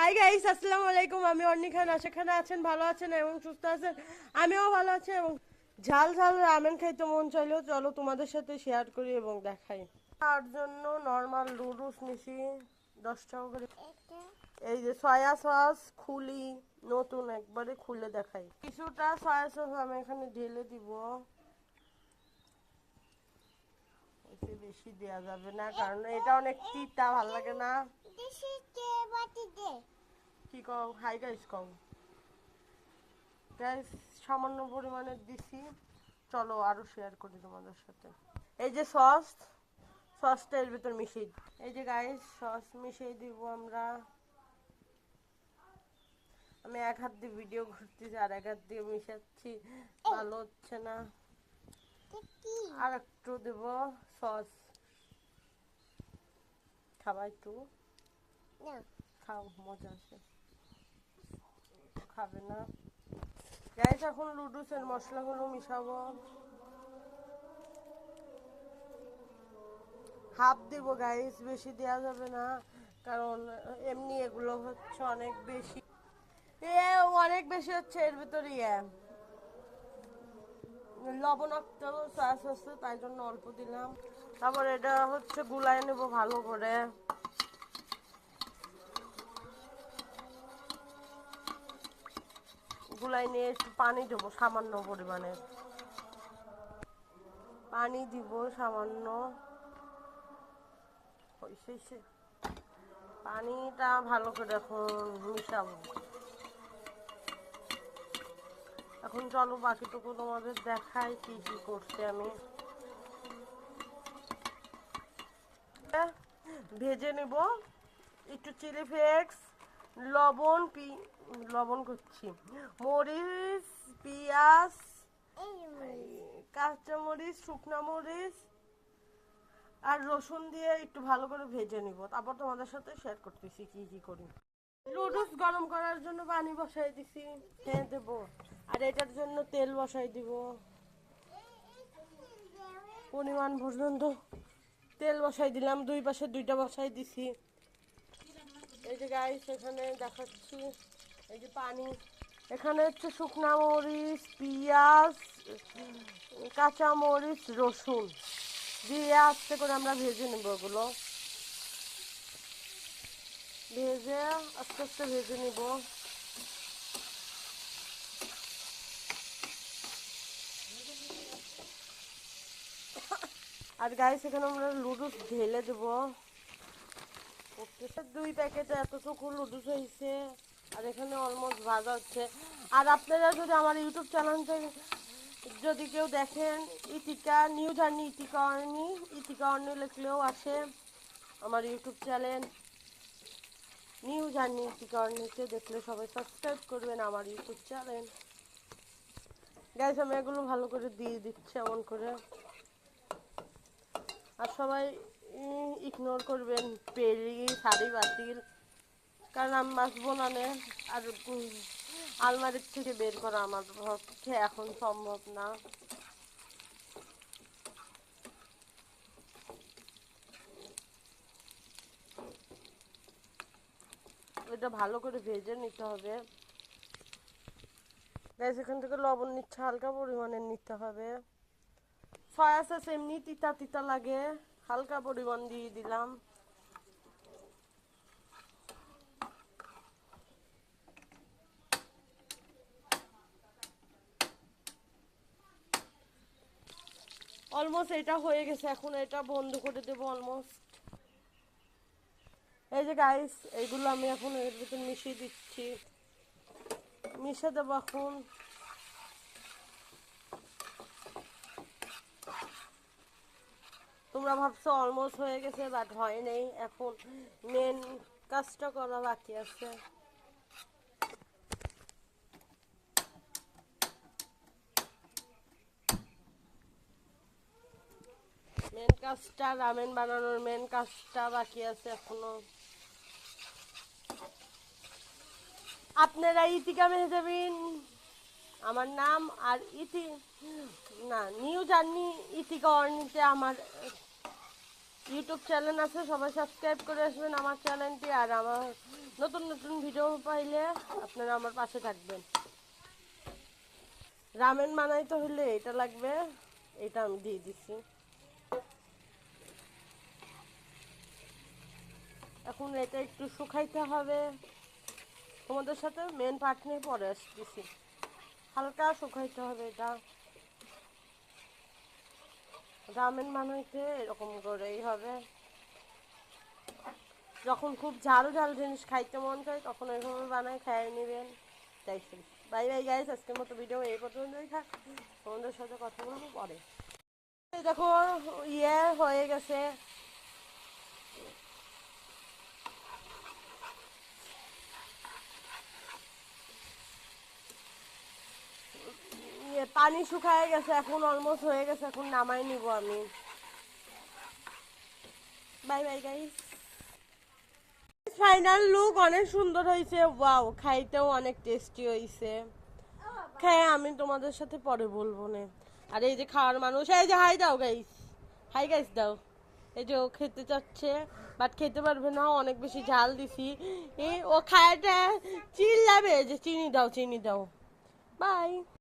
Hi guys, আসসালামু আলাইকুম। আমি অর্নি খান। আশা খান আছেন, ভালো আছেন এবং সুস্থ আছেন। আমিও ভালো আছি এবং ঝাল ঝাল রামেন খাইতে মন চাইলেও চলো তোমাদের সাথে শেয়ার করি এবং দেখাই। তার জন্য নর্মাল নুডলস নিছি 10 টাকা করে। এই যে সয়া সস খুলি, নতুন একবারে খুলে দেখাই। কিছুটা সয়া সস আমি এখানে ঢেলে দিব। বেশি দেওয়া যাবে না কারণ এটা অনেক তিতা, ভাল লাগে না। কি কও? হাই গাইস কও। গাইস সামান্য পরিমাণে দিছি, চলো আরো শেয়ার করি তোমাদের সাথে। এই যে সসটা এর ভিতর মিশিয়ে, এই যে গাইস সস মিশিয়ে দিব আমরা। আমি এক হাত দিয়ে ভিডিও করতেছি আর এক হাত দিয়ে মিশাচ্ছি, ভালো হচ্ছে না। আর একটু দেব সস। খাবাই তো খাও, মজা আছে। খাবে না গাইস। এখন নুডলসের মশলাগুলো মিশাবো। হাফ দিব গাইস, বেশি দেওয়া যাবে না কারণ এমনি এগুলো হচ্ছে অনেক বেশি, অনেক বেশি হচ্ছে। এর ভিতরে লবণাক্ত সস আছে, তাই জন্য অল্প দিলাম। তারপর এটা হচ্ছে গুলাই নেব ভালো করে। গুলাই নিয়ে একটু পানি দেবো, সামান্য পরিমাণে পানি দিব, সামান্য হয়েছে। পানিটা ভালো করে এখন মিশাবো। এখন চলো বাকিটুকু তোমাদের দেখাই কি কি করছি আমি। ভেজে নেব একটু চিলি ফ্লেক্স, লবণ লবণ করছি, মরিচ, পেঁয়াজ, কাঁচামরিচ, শুকনা মরিচ আর রসুন দিয়ে একটু ভালো করে ভেজে নিব। তারপর তোমাদের সাথে শেয়ার করতেছি কি কি করি। নুডলস গরম করার জন্য পানি বসাই দিছি, হ্যাঁ দেবো। আর এটার জন্য তেল বসাই দিব পরিমাণ পর্যন্ত। তেল বসাই দিলাম, দুই পাশে দুইটা বসাই দিছি। এই যে গাইস এখানে দেখাচ্ছি, এই যে পানি, এখানে হচ্ছে শুকনা মরিচ, পেঁয়াজ, কাঁচা মরিচ, রসুন দিয়ে আস্তে করে আমরা ভেজে নেব। ওগুলো ভেজে আস্তে আস্তে ভেজে নিব। আর গাইস এখানে আমরা নুডলস ঢেলে দেবো। 2 প্যাকেটে এতটুকু নুডলস হয়েছে আর এখানে অলমোস্ট ভাজা হচ্ছে। আর আপনারা যদি আমার ইউটিউব চ্যানেল থেকে যদি কেউ দেখেন, ইতিকা নিউ জার্নি, ইতিকা অর্নি লিখলেও আসে আমার YouTube channel. New journey Itika অর্নিতে দেখলে সবাই সাবস্ক্রাইব করবেন আমার ইউটিউব চ্যানেল। গাইস আমি এগুলো ভালো করে দিয়ে দিচ্ছি এমন করে। আর সবাই ইগনোর করবেন পেরি শাড়ি বাতিল, কারণ আমি বাঁচবো না নে। আর আলমারির থেকে বের করা আমার পক্ষে এখন সম্ভব না। এটা ভালো করে ভেজে নিতে হবে গাইস। এখান থেকে লবণ নিচ্ছে, হালকা পরিমাণে নিতে হবে। সয়া সস এমনি তিতা তিতা লাগে, হালকা পরিমাণ দিয়ে দিলাম। অলমোস্ট এটা হয়ে গেছে, এখন এটা বন্ধ করে দেবো অলমোস্ট। এই যে গাইস এইগুলো আমি এখন এর ভিতর মিশিয়ে দিচ্ছি, মিশে দেবো এখন। তোমরা ভাবছো অলমোস্ট হয়ে গেছে, বাট হয় নাই, এখন মেন কাজটা করা বাকি আছে। মেন কাজটা, রামেন বানানোর মেন কাজটা বাকি আছে এখনো। আপনারা ইতিকা মেহজাবিন আমার নাম, আর নিউ জার্নি ইতিকা অর্নিতে আমার ইউটিউব চ্যানেল আছে, সবাই সাবস্ক্রাইব করে আসবেন আমার চ্যানেলটি। আর আমার নতুন নতুন ভিডিও পাইলে আপনারা আমার পাশে থাকবেন। রামেন বানাইতে হলে এটা লাগবে, এটা আমি দিয়ে দিচ্ছি। এখন এটা একটু শুকাইতে হবে। তোমাদের সাথে মেন পার্ট নিয়ে পরে আসতেছি। হালকা শুকাইতে হবে এটা। রামেন বানাইতে এরকম করেই হবে। যখন খুব ঝাল ঝাল জিনিস খাইতে মন চায় তখন এইভাবে বানাই, খেয়ে নেবেন। তাই বাই বাই গাইস, আজকের মতো ভিডিও এই পর্যন্তই থাক। তোমাদের সাথে কথা বলবো পরে। এই দেখো ইয়ে হয়ে গেছে। পানি শুকায় গেছে, এখন অলমোস্ট হয়ে গেছে, এখন নামাই নিব আমি। Bye bye guys. Final look অনেক সুন্দর হয়েছে, ওয়াও, খাইতেও অনেক টেস্টি হয়েছে। খেয়ে আমি তোমাদের সাথে পরে বলবো না। আর এই যে খাওয়ার মানুষ, এই যে হাই দাও গাইস, হাই গাইস দাও। এই যে ও খেতে চাচ্ছে বাট খেতে পারবে না, অনেক বেশি ঝাল দিছি। ও খায়টা চিল্লাবে যে চিনি দাও চিনি দাও। বাই।